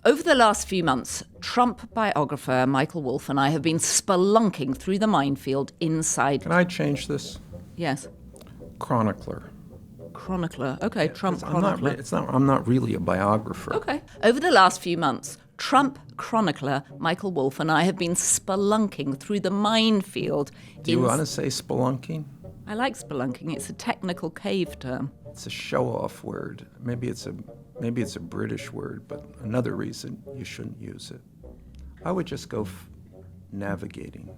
Over the last few months, Trump biographer Michael Wolff and I have been spelunking through the minefield inside... Can I change this? Yes. Chronicler. Chronicler. Okay, Trump chronicler. I'm not really a biographer. Okay. Over the last few months, Trump chronicler Michael Wolff and I have been spelunking through the minefield. Do you want to say spelunking? I like spelunking. It's a technical cave term. It's a show-off word. Maybe it's a British word, but another reason you shouldn't use it. I would just go navigating.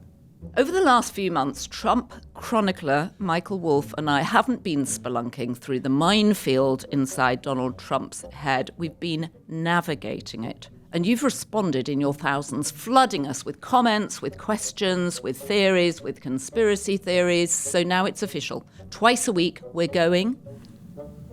Over the last few months, Trump chronicler Michael Wolff and I haven't been spelunking through the minefield inside Donald Trump's head. We've been navigating it. And you've responded in your thousands, flooding us with comments, with questions, with theories, with conspiracy theories. So now it's official. Twice a week, we're going...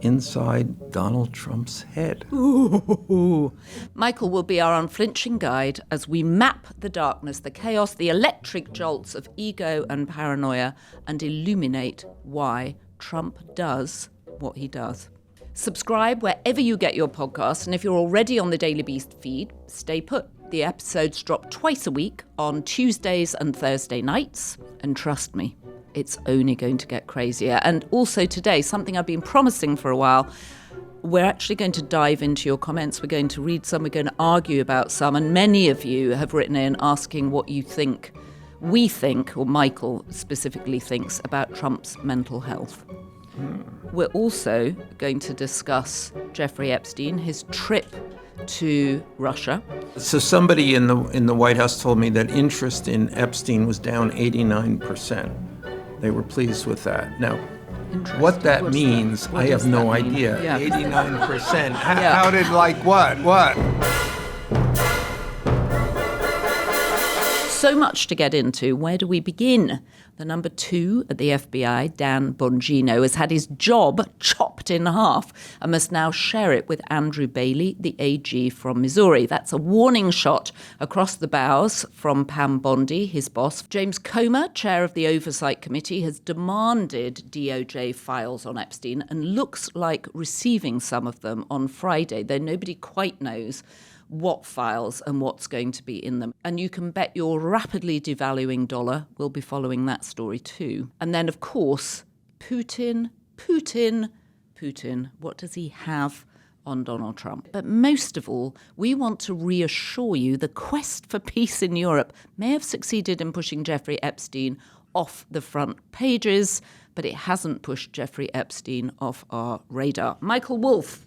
inside Donald Trump's head. Ooh. Michael will be our unflinching guide as we map the darkness, the chaos, the electric jolts of ego and paranoia, and illuminate why Trump does what he does. Subscribe wherever you get your podcasts, and if you're already on the Daily Beast feed, stay put. The episodes drop twice a week on Tuesdays and Thursday nights, and trust me, it's only going to get crazier. And also today, something I've been promising for a while, we're actually going to dive into your comments. We're going to read some, we're going to argue about some, and many of you have written in asking what you think, we think, or Michael specifically thinks, about Trump's mental health. We're also going to discuss Jeffrey Epstein, his trip to Russia. So somebody in the White House told me that interest in Epstein was down 89%. They were pleased with that. Now, what that means, I have no idea. Yeah. 89%. How did, like, what? So much to get into. Where do we begin? The number 2 at the FBI, Dan Bongino, has had his job chopped in half and must now share it with Andrew Bailey, the AG from Missouri. That's a warning shot across the bows from Pam Bondi, his boss. James Comer, chair of the Oversight Committee, has demanded DOJ files on Epstein and looks like receiving some of them on Friday, though nobody quite knows what files and what's going to be in them. And you can bet your rapidly devaluing dollar will be following that story too. And then, of course, Putin. What does he have on Donald Trump? But most of all, we want to reassure you the quest for peace in Europe may have succeeded in pushing Jeffrey Epstein off the front pages, but it hasn't pushed Jeffrey Epstein off our radar. Michael Wolff.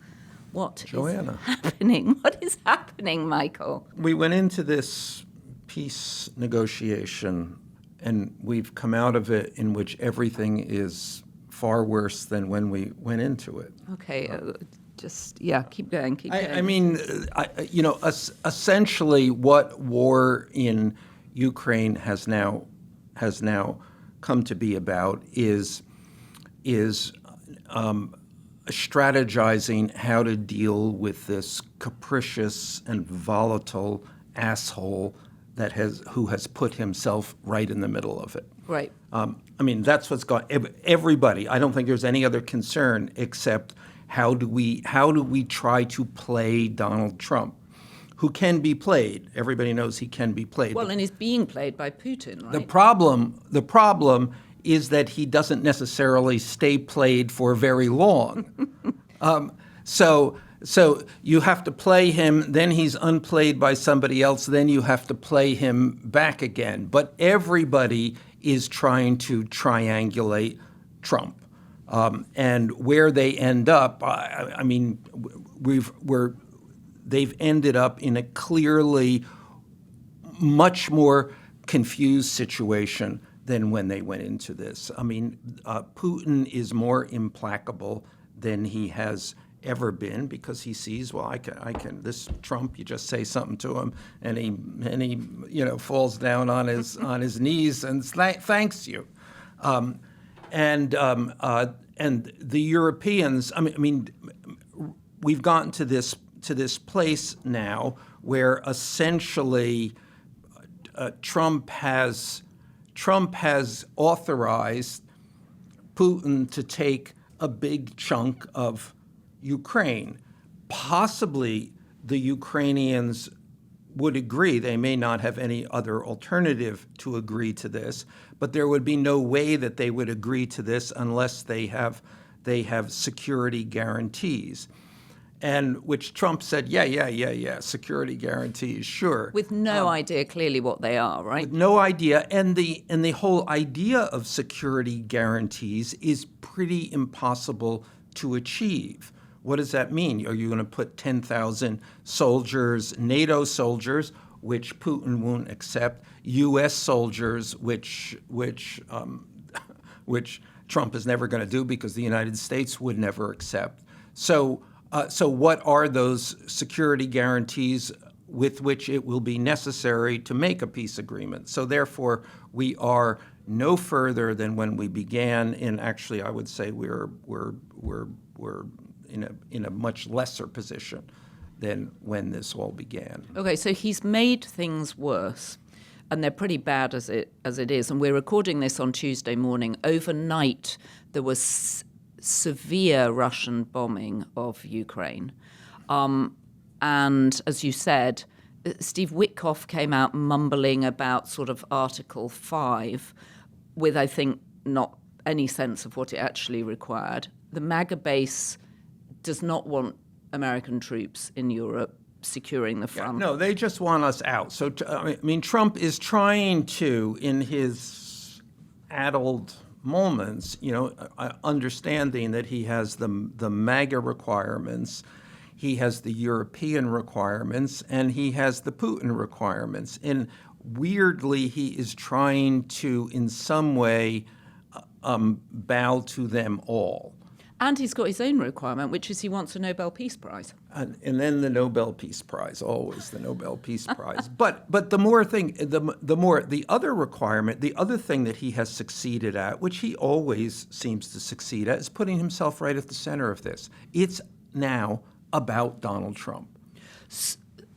Joanna. Is happening? What is happening, Michael? We went into this peace negotiation, and we've come out of it in which everything is far worse than when we went into it. Okay, keep going. I mean, essentially what war in Ukraine has now come to be about is strategizing how to deal with this capricious and volatile asshole who has put himself right in the middle of it. Right. I mean, that's what's going. Everybody. I don't think there's any other concern except how do we try to play Donald Trump, who can be played. Everybody knows he can be played. Well, and he's being played by Putin, right? The problem is that he doesn't necessarily stay played for very long. So you have to play him, then he's unplayed by somebody else, then you have to play him back again. But everybody is trying to triangulate Trump. And where they end up, I mean, they've ended up in a clearly much more confused situation than when they went into this. I mean, Putin is more implacable than he has ever been because he sees, well, I can. This Trump, you just say something to him, and he falls down on his knees and thanks you. And the Europeans. I mean, we've gotten to this place now where essentially Trump has authorized Putin to take a big chunk of Ukraine, possibly the Ukrainians would agree. They may not have any other alternative to agree to this, but there would be no way that they would agree to this unless they have security guarantees. And which Trump said, yeah, security guarantees, sure. With no idea clearly what they are, right? With no idea. And the whole idea of security guarantees is pretty impossible to achieve. What does that mean? Are you going to put 10,000 soldiers, NATO soldiers, which Putin won't accept, U.S. soldiers, which Trump is never going to do because the United States would never accept. So what are those security guarantees with which it will be necessary to make a peace agreement? So therefore, we are no further than when we began. Actually, I would say we're in a much lesser position than when this all began. Okay, so he's made things worse, and they're pretty bad as it is. And we're recording this on Tuesday morning. Overnight, there was severe Russian bombing of Ukraine. And as you said, Steve Witkoff came out mumbling about sort of Article 5 with, I think, not any sense of what it actually required. The MAGA base does not want American troops in Europe securing the front. No, they just want us out. So, Trump is trying to, in his addled moments, understanding that he has the MAGA requirements, he has the European requirements, and he has the Putin requirements. And weirdly, he is trying to, in some way, bow to them all. And he's got his own requirement, which is he wants a Nobel Peace Prize. And then the Nobel Peace Prize, always the Nobel Peace Prize. But the other requirement, the other thing that he has succeeded at, which he always seems to succeed at, is putting himself right at the center of this. It's now about Donald Trump.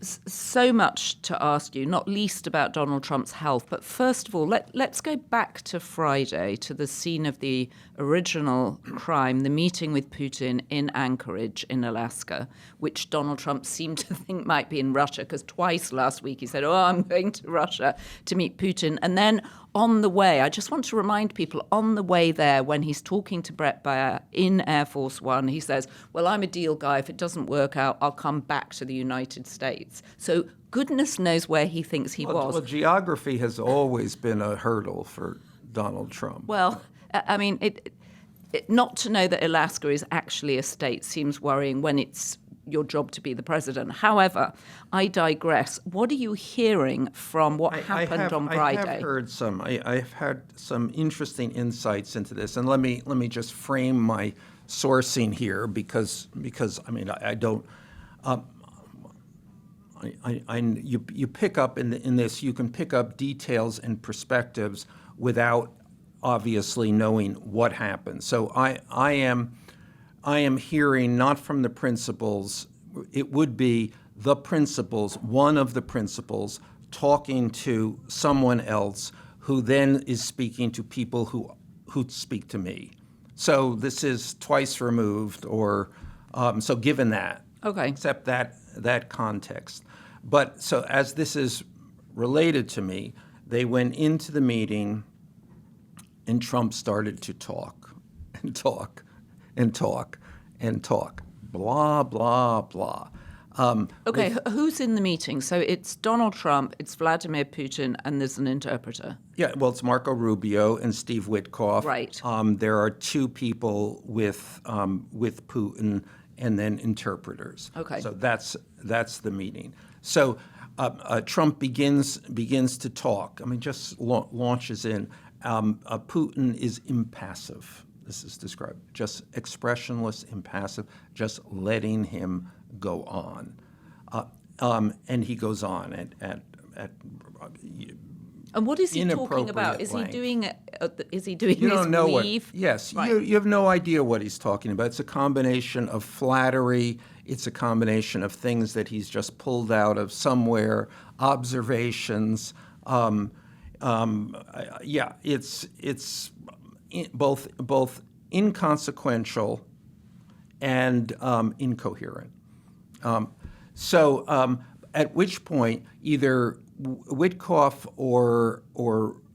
So much to ask you, not least about Donald Trump's health. But first of all, let's go back to Friday, to the scene of the original crime, the meeting with Putin in Anchorage in Alaska, which Donald Trump seemed to think might be in Russia, because twice last week he said, I'm going to Russia to meet Putin. And then on the way, I just want to remind people, on the way there, when he's talking to Brett Baer in Air Force One, he says, well, I'm a deal guy. If it doesn't work out, I'll come back to the United States. So goodness knows where he thinks he was. Well, geography has always been a hurdle for Donald Trump. Well, I mean, not to know that Alaska is actually a state seems worrying when it's your job to be the president. However, I digress. What are you hearing from what happened on Friday? I have heard some. I've had some interesting insights into this, and let me just frame my sourcing here because I don't. You pick up in this. You can pick up details and perspectives without obviously knowing what happened. So I am hearing not from the principals. It would be the principals, one of the principals, talking to someone else who then is speaking to people who speak to me. So this is twice removed, or so given that. Okay. Except that context. But so as this is related to me, they went into the meeting and Trump started to talk and talk and talk and talk. Blah, blah, blah. Okay, who's in the meeting? So it's Donald Trump, it's Vladimir Putin, and there's an interpreter. Yeah, well, it's Marco Rubio and Steve Witkoff. Right. There are two people with Putin, and then interpreters. Okay. So that's the meeting. So Trump begins to talk. Just launches in. Putin is impassive. This is described, just expressionless, impassive, just letting him go on. And he goes on at and what is he talking about? Is length. He doing? Is he doing? You don't know weave? Yes, right. you have no idea what he's talking about. It's a combination of flattery. It's a combination of things that he's just pulled out of somewhere, observations. It's both inconsequential and incoherent. So at which point either Witkoff or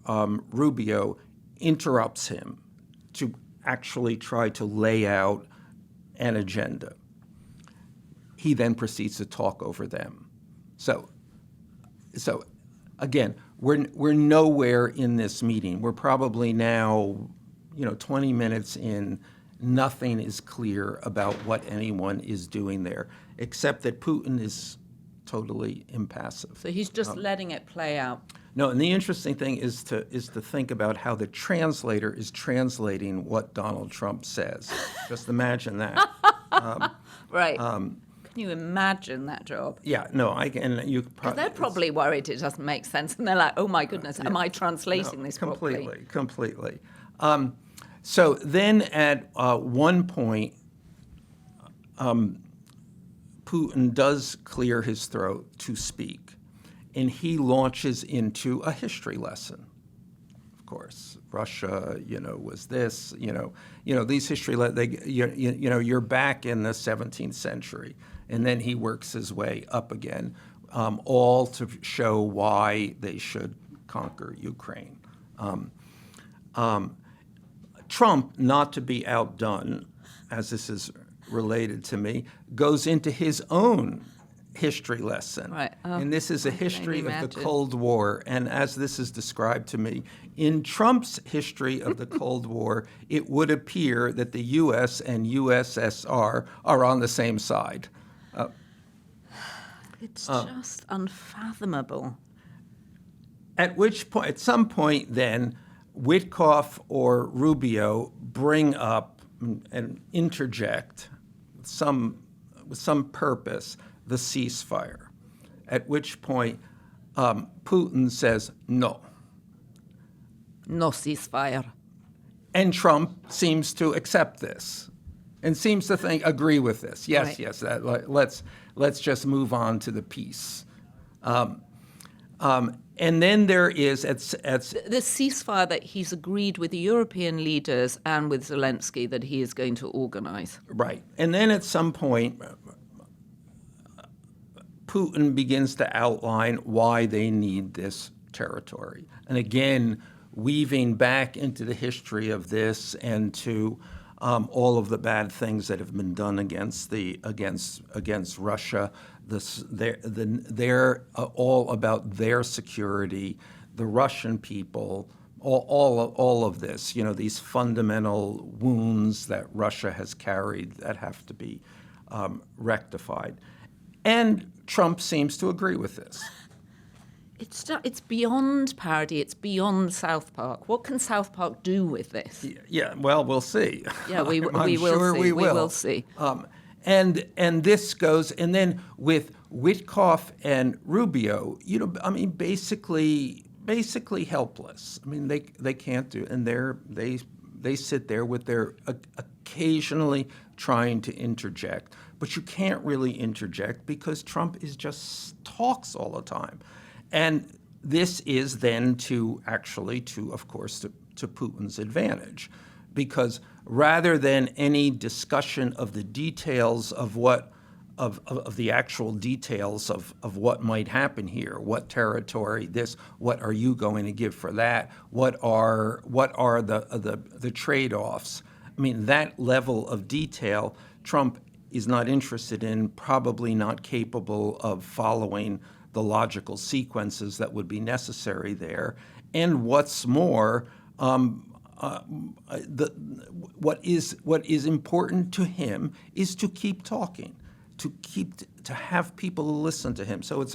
Rubio interrupts him to actually try to lay out an agenda. He then proceeds to talk over them. So again, we're nowhere in this meeting. We're probably now, 20 minutes in. Nothing is clear about what anyone is doing there, except that Putin is totally impassive. So he's just letting it play out. No, and the interesting thing is to think about how the translator is translating what Donald Trump says. Just imagine that. Right. Can you imagine that job? Yeah, no, I can. They're probably worried it doesn't make sense, and they're like, "Oh my goodness, am I translating this properly?" Completely. So then at one point, Putin does clear his throat to speak, and he launches into a history lesson. Of course, Russia, was this, these history, you're back in the 17th century, and then he works his way up again, all to show why they should conquer Ukraine. Trump, not to be outdone, as this is related to me, goes into his own history lesson. Right. And this is a history of the Cold War. And as this is described to me, in Trump's history of the Cold War, it would appear that the U.S. and USSR are on the same side. It's just unfathomable. At some point then, Witkoff or Rubio bring up and interject with some purpose the ceasefire, at which point Putin says no. No ceasefire. And Trump seems to accept this and seems to agree with this. Yes, right. Yes, let's just move on to the peace. And then there is the ceasefire that he's agreed with the European leaders and with Zelensky that he is going to organize. Right. And then at some point, Putin begins to outline why they need this territory. And again, weaving back into the history of this and to all of the bad things that have been done against Russia. They're all about their security, the Russian people, all of this. These fundamental wounds that Russia has carried that have to be rectified. And Trump seems to agree with this. It's beyond parody. It's beyond South Park. What can South Park do with this? Yeah, well, we'll see. Yeah, we will sure see. We will see. And this goes, and then with Witkoff and Rubio, basically helpless. They can't do, and they sit there with their occasionally trying to interject, but you can't really interject because Trump just talks all the time. And this is then to Putin's advantage, because rather than any discussion of the details of the actual details of what might happen here, what territory, what are you going to give for that, what are the trade-offs. That level of detail, Trump is not interested in, probably not capable of following the logical sequences that would be necessary there. And what's more, what is important to him is to keep talking, to have people listen to him. So it's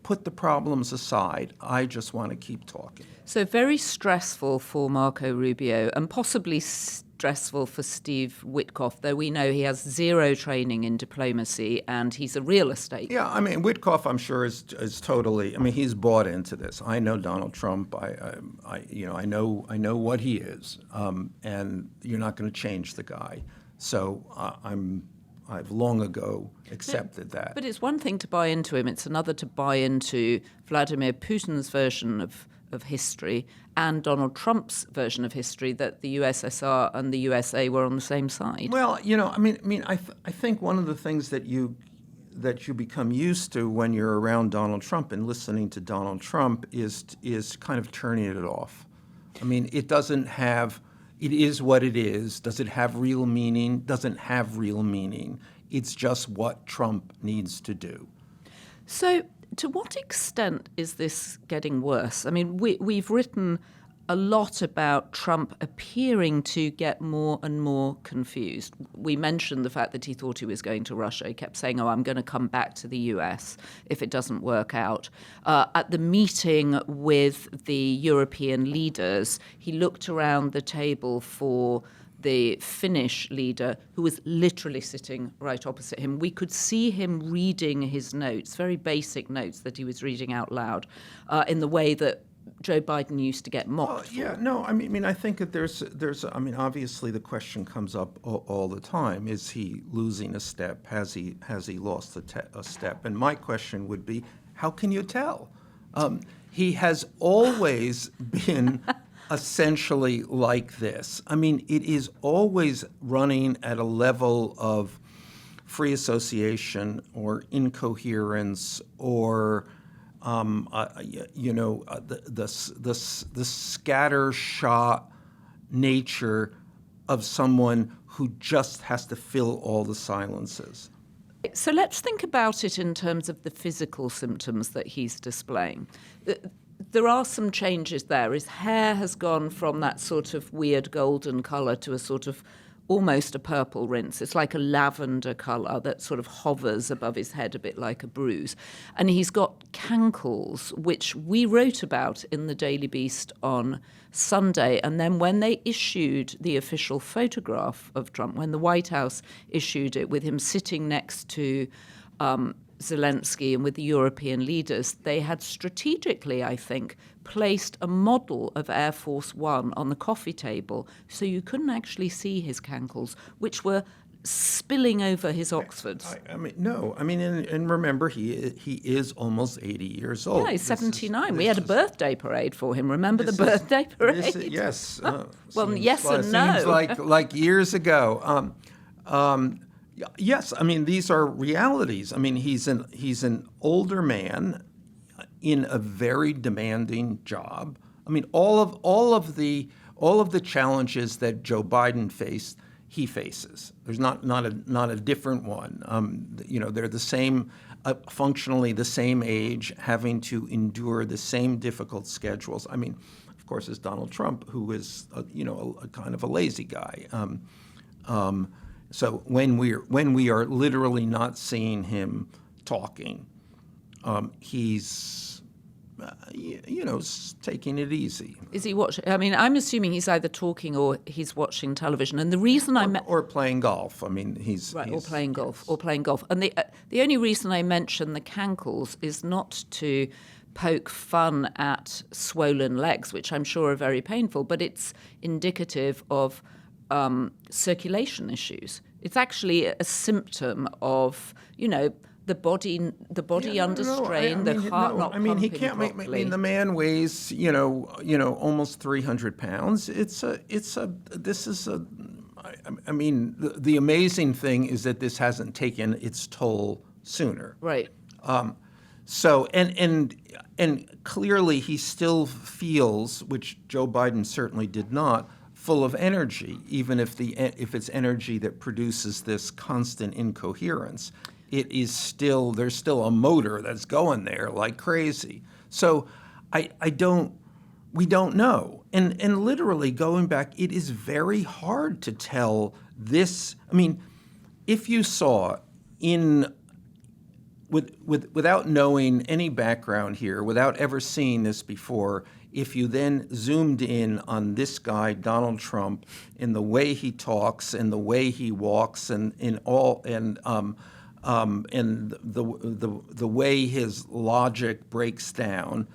put the problems aside. I just want to keep talking. So very stressful for Marco Rubio, and possibly stressful for Steve Witkoff, though we know he has zero training in diplomacy and he's a real estate. Yeah, Witkoff, I'm sure is totally. He's bought into this. I know Donald Trump. I know what he is, and you're not going to change the guy. So I've long ago accepted that. But it's one thing to buy into him. It's another to buy into Vladimir Putin's version of history and Donald Trump's version of history, that the USSR and the USA were on the same side. Well, I think one of the things that that you become used to when you're around Donald Trump and listening to Donald Trump is kind of turning it off. I mean, it doesn't have. It is what it is. Does it have real meaning? Doesn't have real meaning. It's just what Trump needs to do. So, to what extent is this getting worse? I mean, we've written a lot about Trump appearing to get more and more confused. We mentioned the fact that he thought he was going to Russia. He kept saying, I'm going to come back to the US if it doesn't work out. At the meeting with the European leaders, he looked around the table for the Finnish leader, who was literally sitting right opposite him. We could see him reading his notes, very basic notes that he was reading out loud, in the way that Joe Biden used to get mocked. I think that there's. I mean, obviously the question comes up all the time: is he losing a step? Has he lost a step? And my question would be, how can you tell? He has always been essentially like this. I mean, it is always running at a level of free association or incoherence or the scattershot nature of someone who just has to fill all the silences. So let's think about it in terms of the physical symptoms that he's displaying. There are some changes there. His hair has gone from that sort of weird golden colour to a sort of almost a purple rinse. It's like a lavender colour that sort of hovers above his head a bit like a bruise. And he's got cankles, which we wrote about in the Daily Beast on Sunday. And then when they issued the official photograph of Trump, when the White House issued it with him sitting next to Zelensky and with the European leaders, they had strategically, I think, placed a model of Air Force One on the coffee table so you couldn't actually see his cankles, which were spilling over his Oxfords. And remember, he is almost 80 years old. Yeah, he's 79. We had a birthday parade for him. Remember the birthday parade? Yes. Yes and no. Seems like years ago. Yes, I mean, these are realities. I mean, he's an older man in a very demanding job. I mean, all of the challenges that Joe Biden faced, he faces. There's not a different one. They're the same, functionally the same age, having to endure the same difficult schedules. I mean, of course, as Donald Trump, who is a kind of a lazy guy. So when we are literally not seeing him talking, he's taking it easy. Is he watching? I mean, I'm assuming he's either talking or he's watching television. And the reason or playing golf. I mean, or playing golf. And the only reason I mention the cankles is not to poke fun at swollen legs, which I'm sure are very painful, but it's indicative of circulation issues. It's actually a symptom of, the body under strain, the heart not pumping properly. I mean, the man weighs, almost 300 pounds. The amazing thing is that this hasn't taken its toll sooner. Right. So clearly he still feels, which Joe Biden certainly did not, full of energy, even if it's energy that produces this constant incoherence. There's still a motor that's going there like crazy. So we don't know. And literally going back, it is very hard to tell this. I mean, if you saw without knowing any background here, without ever seeing this before, if you then zoomed in on this guy, Donald Trump, in the way he talks and the way he walks and the way his logic breaks down,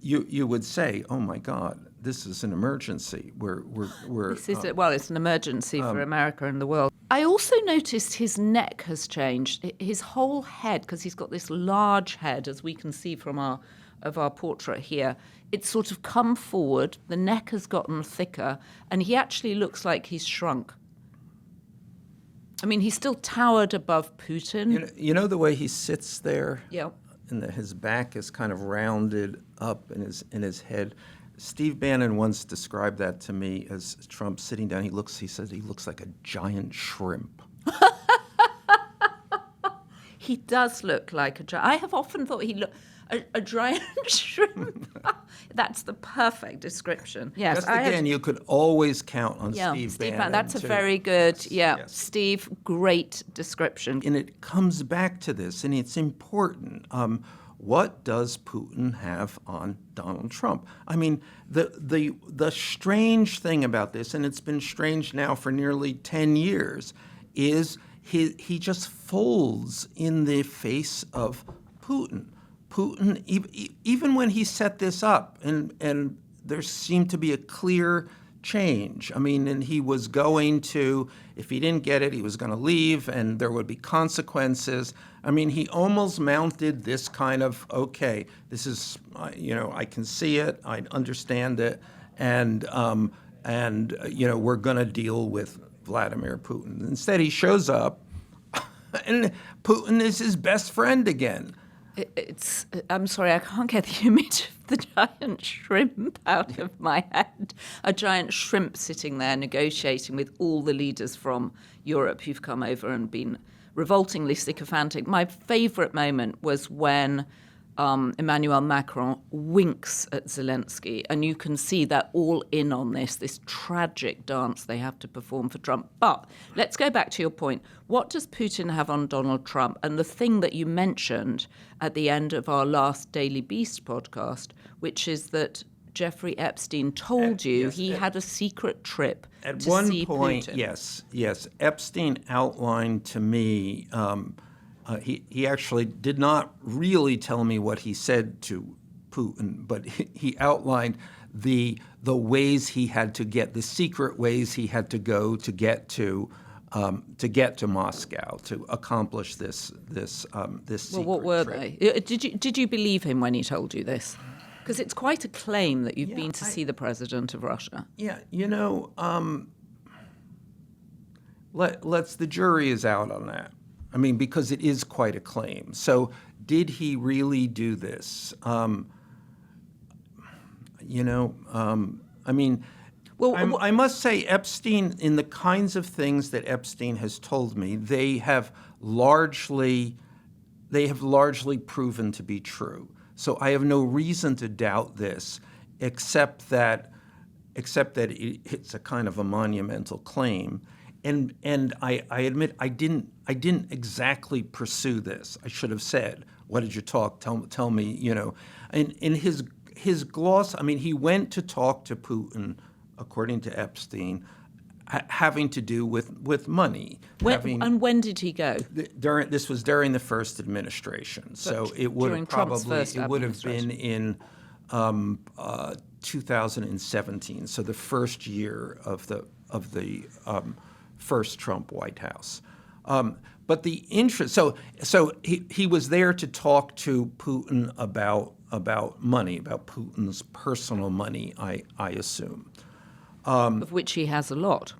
you would say, "Oh my God, this is an emergency." It's an emergency for America and the world. I also noticed his neck has changed. His whole head, because he's got this large head, as we can see from our portrait here. It's sort of come forward. The neck has gotten thicker, and he actually looks like he's shrunk. I mean, he still towered above Putin. You know the way he sits there? Yeah. And his back is kind of rounded up in his head. Steve Bannon once described that to me as Trump sitting down. He said he looks like a giant shrimp. He does look like a giant. I have often thought he looked a giant shrimp. That's the perfect description. Yes, Just again, you could always count on Steve Bannon. That's a very good, Yes. Steve, great description. And it comes back to this, and it's important. What does Putin have on Donald Trump? I mean, the strange thing about this, and it's been strange now for nearly 10 years, is he just folds in the face of Putin. Putin, even when he set this up, and there seemed to be a clear change. I mean, and he was going to, if he didn't get it, he was going to leave, and there would be consequences. I mean, he almost mounted this kind of, okay, this is, I can see it, I understand it, and we're going to deal with Vladimir Putin. Instead, he shows up, and Putin is his best friend again. I'm sorry, I can't get the image of the giant shrimp out of my head. A giant shrimp sitting there negotiating with all the leaders from Europe who've come over and been revoltingly sycophantic. My favourite moment was when Emmanuel Macron winks at Zelensky, and you can see they're all in on this tragic dance they have to perform for Trump. But let's go back to your point. What does Putin have on Donald Trump? And the thing that you mentioned at the end of our last Daily Beast podcast, which is that Jeffrey Epstein told you he had a secret trip at to one see point, Putin. Yes. Epstein outlined to me, he actually did not really tell me what he said to Putin, but he outlined the ways he had to get, the secret ways he had to go to get to Moscow to accomplish this secret Well, what were trip. they? Did you believe him when he told you this? Because it's quite a claim that you've been to see the president of Russia. Yeah, the jury is out on that. I mean, because it is quite a claim. So did he really do this? I mean, Well, I must say Epstein, in the kinds of things that Epstein has told me, they have largely proven to be true. So I have no reason to doubt this, except that it's a kind of a monumental claim. And I admit I didn't exactly pursue this. I should have said, "What did you talk? Tell me." In his gloss, I mean, he went to talk to Putin, according to Epstein, having to do with money. And when did he go? This was during the first administration, so it would have been in 2017. So the first year of the first Trump White House. But the interest, so he was there to talk to Putin about money, about Putin's personal money, I assume. Of which he has a lot.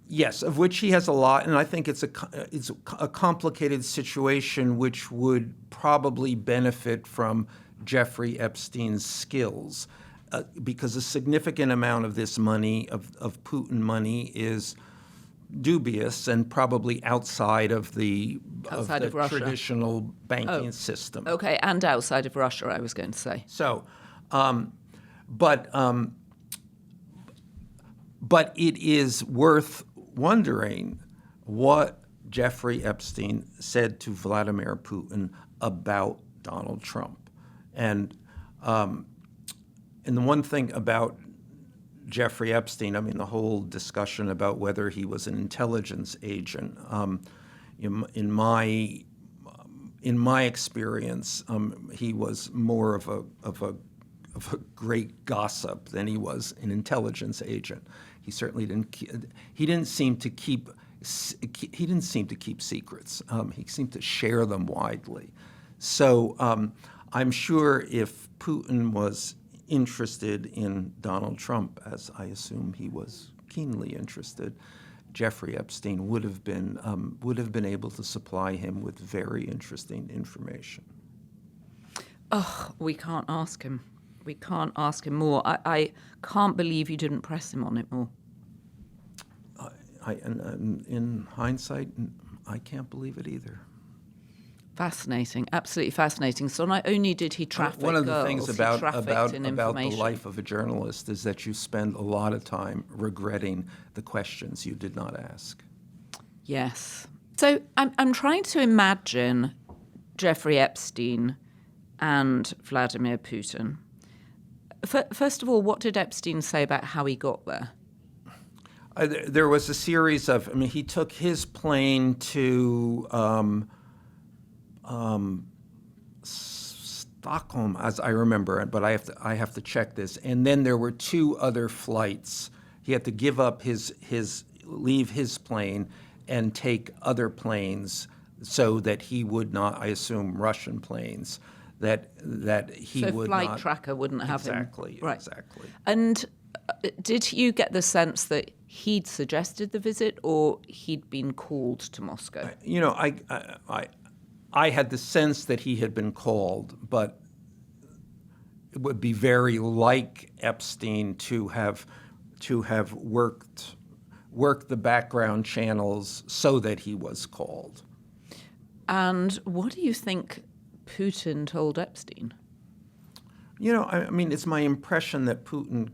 Yes, of which he has a lot, and I think it's a complicated situation which would probably benefit from Jeffrey Epstein's skills, because a significant amount of this money, of Putin money, is dubious and probably outside of the Russia. Traditional banking system. Okay, and outside of Russia, I was going to say. So, but it is worth wondering what Jeffrey Epstein said to Vladimir Putin about Donald Trump. And the one thing about Jeffrey Epstein, I mean, the whole discussion about whether he was an intelligence agent, in my experience, he was more of a great gossip than he was an intelligence agent. He certainly didn't seem to keep secrets. He seemed to share them widely. So I'm sure if Putin was interested in Donald Trump, as I assume he was keenly interested, Jeffrey Epstein would have been able to supply him with very interesting information. Oh, we can't ask him. We can't ask him more. I can't believe you didn't press him on it more. In hindsight, I can't believe it either. Fascinating, absolutely fascinating. So not only did he traffic one of the girls, things he about trafficked in the information. life of a journalist is that you spend a lot of time regretting the questions you did not ask. Yes. So I'm trying to imagine Jeffrey Epstein and Vladimir Putin. First of all, what did Epstein say about how he got there? There was a series of, he took his plane to Stockholm, as I remember, but I have to check this. And then there were 2 other flights. He had to give up leave his plane and take other planes so that he would not, I assume, Russian planes, that he would not. So flight tracker wouldn't have exactly, him. Right. Exactly. And did you get the sense that he'd suggested the visit or he'd been called to Moscow? I had the sense that he had been called, but it would be very like Epstein to have worked the background channels so that he was called. And what do you think Putin told Epstein? It's my impression that Putin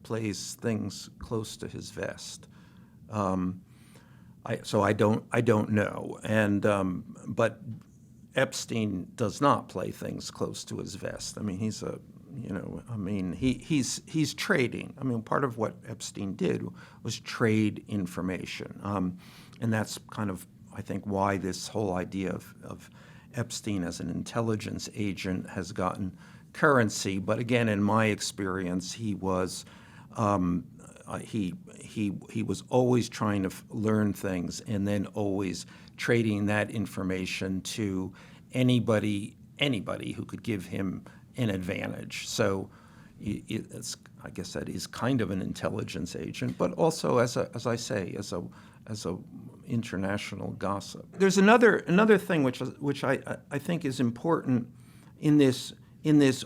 plays things close to his vest. So I don't know, but Epstein does not play things close to his vest. He's trading. Part of what Epstein did was trade information, and that's kind of, I think, why this whole idea of Epstein as an intelligence agent has gotten currency. But again, in my experience, he was he was always trying to learn things and then always trading that information to anybody who could give him an advantage. So I guess that is kind of an intelligence agent, but also as a international gossip. There's another thing which I think is important in this.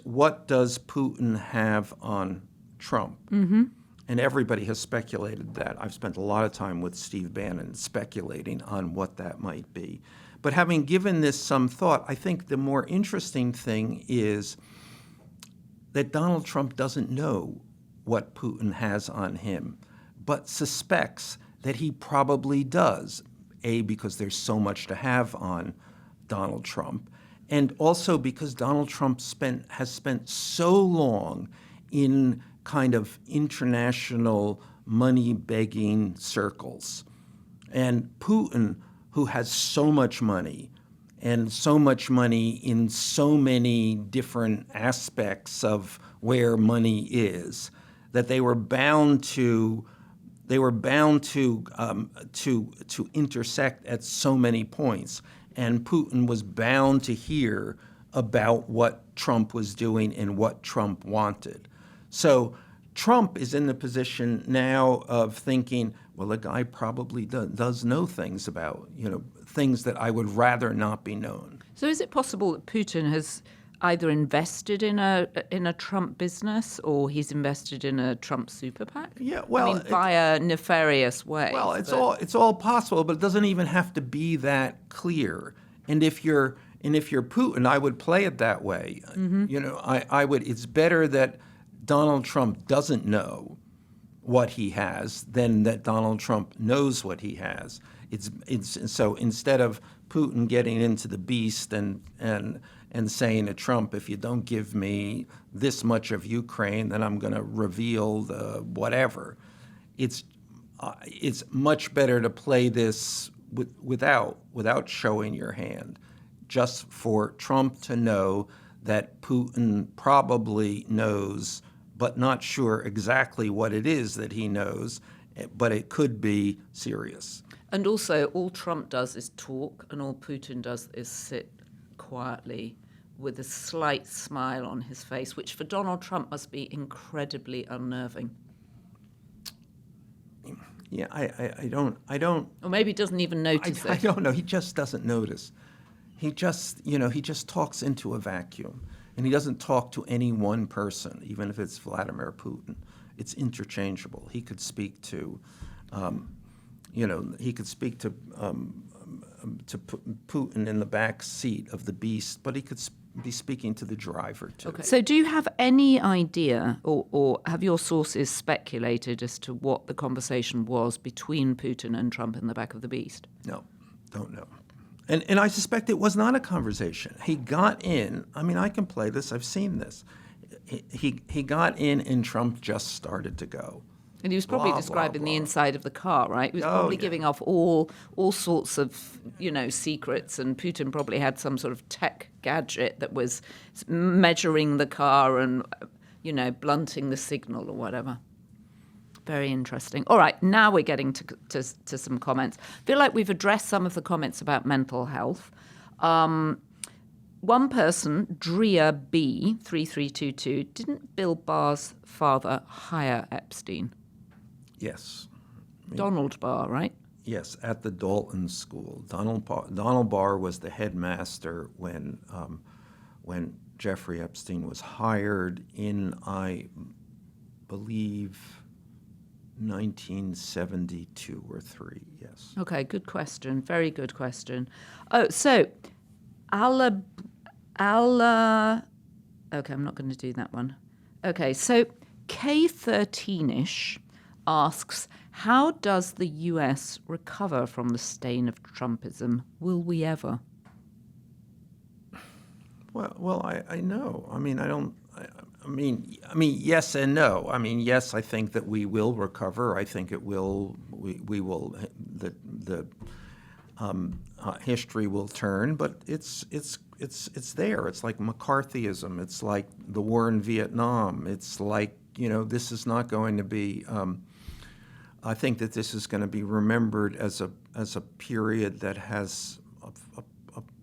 What does Putin have on Trump? Mm-hmm. And everybody has speculated that. I've spent a lot of time with Steve Bannon speculating on what that might be. But having given this some thought, I think the more interesting thing is that Donald Trump doesn't know what Putin has on him, but suspects that he probably does, A, because there's so much to have on Donald Trump, and also because Donald Trump has spent so long in kind of international money-begging circles. And Putin, who has so much money, and so much money in so many different aspects of where money is, that they were bound to intersect at so many points. And Putin was bound to hear about what Trump was doing and what Trump wanted. So Trump is in the position now of thinking, well, the guy probably does know things about, things that I would rather not be known. So is it possible that Putin has either invested in a Trump business or he's invested in a Trump super PAC? Yeah, well, via nefarious ways. Well, it's all possible, but it doesn't even have to be that clear. And if you're Putin, I would play it that way. Mm-hmm. I would. It's better that Donald Trump doesn't know what he has than that Donald Trump knows what he has. It's so instead of Putin getting into the beast and saying to Trump, if you don't give me this much of Ukraine, then I'm going to reveal the whatever. It's much better to play this without showing your hand, just for Trump to know that Putin probably knows, but not sure exactly what it is that he knows, but it could be serious. And also, all Trump does is talk, and all Putin does is sit quietly with a slight smile on his face, which for Donald Trump must be incredibly unnerving. Yeah, I don't. Or maybe he doesn't even notice I it. don't know. He just doesn't notice. He just talks into a vacuum, and he doesn't talk to any one person, even if it's Vladimir Putin. It's interchangeable. He could speak to, Putin in the back seat of the beast, but he could be speaking to the driver too. Okay. So do you have any idea, or have your sources speculated as to what the conversation was between Putin and Trump in the back of the beast? No, don't know. And I suspect it was not a conversation. He got in. I mean, I can play this. I've seen this. He got in, and Trump just started to go. And he was probably Blah, describing blah, the blah. inside of the car, right? He was probably yeah. giving off all sorts of, secrets, and Putin probably had some sort of tech gadget that was measuring the car and, blunting the signal or whatever. Very interesting. All right, now we're getting to some comments. I feel like we've addressed some of the comments about mental health. One person, Drea B, 3322, didn't Bill Barr's father hire Epstein? Yes. Donald Barr, right? Yes, at the Dalton School. Donald Barr was the headmaster when Jeffrey Epstein was hired in, I believe, 1972 or 3, yes. Okay, good question. Very good question. Oh, so okay, I'm not going to do that one. Okay, so K13ish asks, how does the US recover from the stain of Trumpism? Will we ever? Well, I know. I mean, yes and no. I mean, yes, I think that we will recover. I think it will. We will. The history will turn, but it's there. It's like McCarthyism. It's like the war in Vietnam. It's like this is not going to be. I think that this is going to be remembered as a period that has a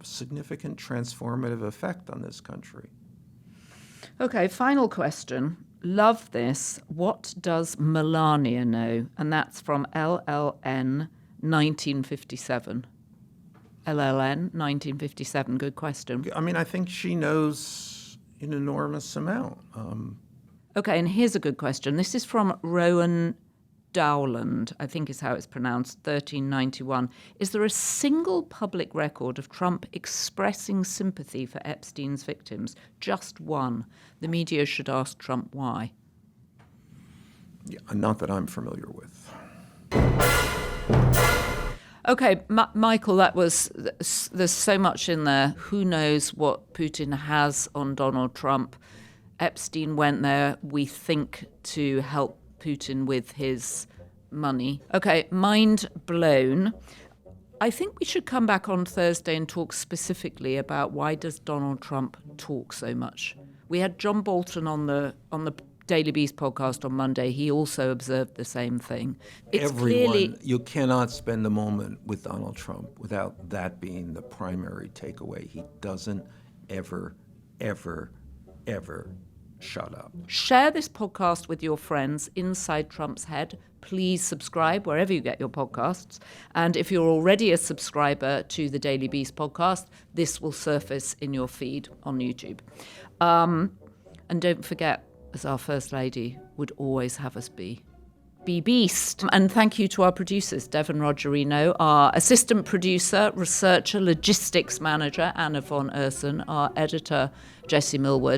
significant transformative effect on this country. Okay, final question. Love this. What does Melania know? And that's from LLN 1957. LLN 1957. Good question. I mean, I think she knows an enormous amount. Okay, and here's a good question. This is from Rowan Dowland, I think is how it's pronounced, 1391. Is there a single public record of Trump expressing sympathy for Epstein's victims? Just one. The media should ask Trump why. Yeah, not that I'm familiar with. Okay, Michael, there's so much in there. Who knows what Putin has on Donald Trump? Epstein went there, we think, to help Putin with his money. Okay, mind blown. I think we should come back on Thursday and talk specifically about why does Donald Trump talk so much. We had John Bolton on the Daily Beast podcast on Monday. He also observed the same thing. You cannot spend a moment with Donald Trump without that being the primary takeaway. He doesn't ever, ever, ever shut up. Share this podcast with your friends inside Trump's head. Please subscribe wherever you get your podcasts. And if you're already a subscriber to the Daily Beast podcast, this will surface in your feed on YouTube. And don't forget, as our First Lady would always have us be beast. And thank you to our producers, Devon Rogerino, our assistant producer, researcher, logistics manager, Anna von Ursen, our editor, Jesse Millward.